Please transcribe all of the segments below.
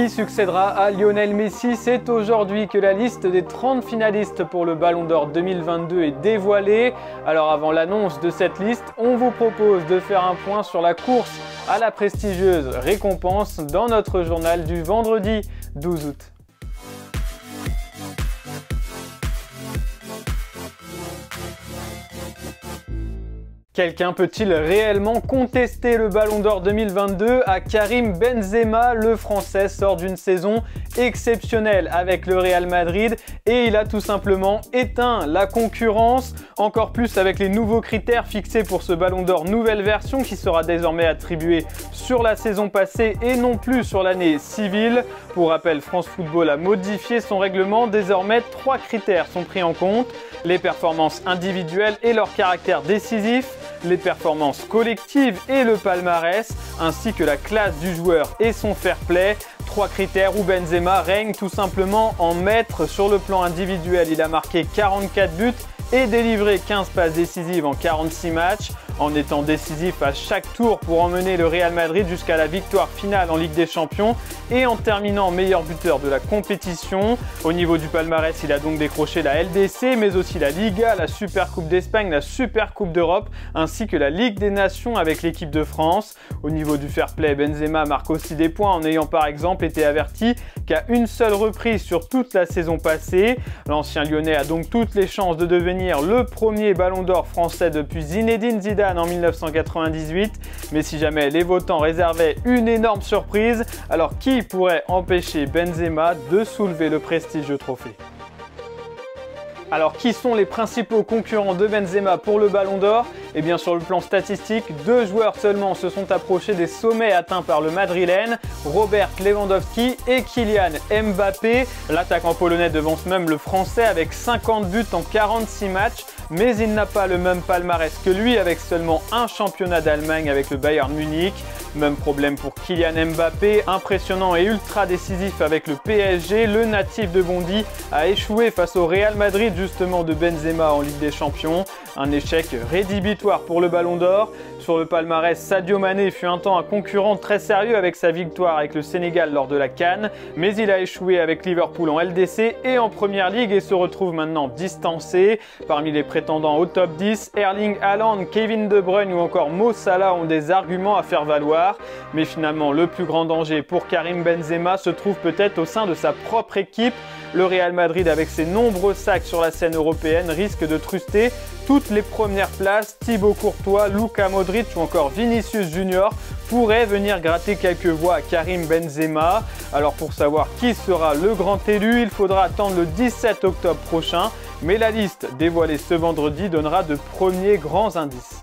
Qui succédera à Lionel Messi? C'est aujourd'hui que la liste des 30 finalistes pour le Ballon d'Or 2022 est dévoilée. Alors avant l'annonce de cette liste, on vous propose de faire un point sur la course à la prestigieuse récompense dans notre journal du vendredi 12 août. Quelqu'un peut-il réellement contester le Ballon d'Or 2022 à Karim Benzema? Le Français sort d'une saison exceptionnelle avec le Real Madrid et il a tout simplement éteint la concurrence, encore plus avec les nouveaux critères fixés pour ce Ballon d'Or nouvelle version qui sera désormais attribuée sur la saison passée et non plus sur l'année civile. Pour rappel, France Football a modifié son règlement, désormais 3 critères sont pris en compte: les performances individuelles et leur caractère décisif, les performances collectives et le palmarès, ainsi que la classe du joueur et son fair play. 3 critères où Benzema règne tout simplement en maître. Sur le plan individuel, il a marqué 44 buts et délivré 15 passes décisives en 46 matchs, en étant décisif à chaque tour pour emmener le Real Madrid jusqu'à la victoire finale en Ligue des Champions et en terminant meilleur buteur de la compétition. Au niveau du palmarès, il a donc décroché la LDC, mais aussi la Liga, la Super Coupe d'Espagne, la Super Coupe d'Europe, ainsi que la Ligue des Nations avec l'équipe de France. Au niveau du fair play, Benzema marque aussi des points en ayant par exemple été averti qu'à une seule reprise sur toute la saison passée. L'ancien Lyonnais a donc toutes les chances de devenir le premier Ballon d'Or français depuis Zinedine Zidane en 1998. Mais si jamais les votants réservaient une énorme surprise, alors qui pourrait empêcher Benzema de soulever le prestigieux trophée? Alors qui sont les principaux concurrents de Benzema pour le Ballon d'Or? Eh bien sur le plan statistique, 2 joueurs seulement se sont approchés des sommets atteints par le Madrilène, Robert Lewandowski et Kylian Mbappé. L'attaquant polonais devance même le français avec 50 buts en 46 matchs, mais il n'a pas le même palmarès que lui avec seulement un championnat d'Allemagne avec le Bayern Munich. Même problème pour Kylian Mbappé, impressionnant et ultra décisif avec le PSG, le natif de Bondy a échoué face au Real Madrid justement de Benzema en Ligue des Champions. Un échec rédhibitoire pour le Ballon d'Or. Sur le palmarès, Sadio Mané fut un temps un concurrent très sérieux avec sa victoire avec le Sénégal lors de la CAN, mais il a échoué avec Liverpool en LDC et en Première Ligue et se retrouve maintenant distancé. Parmi les prétendants au top 10, Erling Haaland, Kevin De Bruyne ou encore Mo Salah ont des arguments à faire valoir. Mais finalement, le plus grand danger pour Karim Benzema se trouve peut-être au sein de sa propre équipe. Le Real Madrid, avec ses nombreux sacs sur la scène européenne, risque de truster toutes les premières places. Thibaut Courtois, Luka Modric ou encore Vinicius Junior pourraient venir gratter quelques voix à Karim Benzema. Alors pour savoir qui sera le grand élu, il faudra attendre le 17 octobre prochain. Mais la liste dévoilée ce vendredi donnera de premiers grands indices.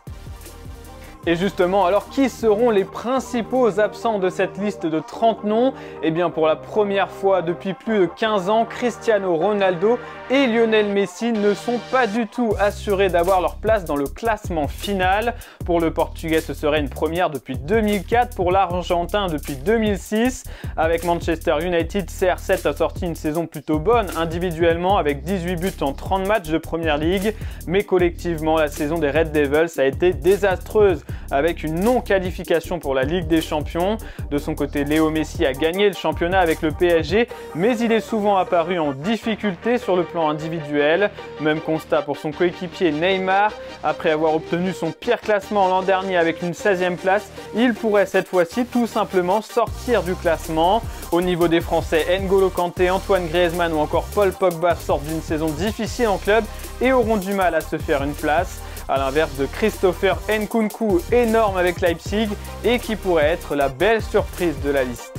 Et justement, alors qui seront les principaux absents de cette liste de 30 noms? Eh bien pour la première fois depuis plus de 15 ans, Cristiano Ronaldo et Lionel Messi ne sont pas du tout assurés d'avoir leur place dans le classement final. Pour le Portugais, ce serait une première depuis 2004, pour l'Argentin depuis 2006. Avec Manchester United, CR7 a sorti une saison plutôt bonne individuellement avec 18 buts en 30 matchs de Première Ligue, mais collectivement la saison des Red Devils a été désastreuse, avec une non-qualification pour la Ligue des Champions. De son côté, Léo Messi a gagné le championnat avec le PSG, mais il est souvent apparu en difficulté sur le plan individuel. Même constat pour son coéquipier Neymar. Après avoir obtenu son pire classement l'an dernier avec une 16e place, il pourrait cette fois-ci tout simplement sortir du classement. Au niveau des Français, N'Golo Kanté, Antoine Griezmann ou encore Paul Pogba sortent d'une saison difficile en club et auront du mal à se faire une place. À l'inverse de Christopher Nkunku, énorme avec Leipzig et qui pourrait être la belle surprise de la liste.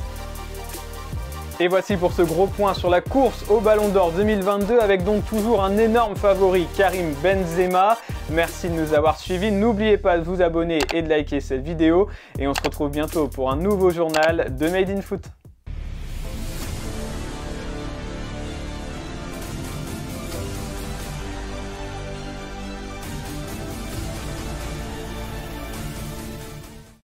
Et voici pour ce gros point sur la course au Ballon d'Or 2022 avec donc toujours un énorme favori, Karim Benzema. Merci de nous avoir suivis, n'oubliez pas de vous abonner et de liker cette vidéo et on se retrouve bientôt pour un nouveau journal de Made in Foot.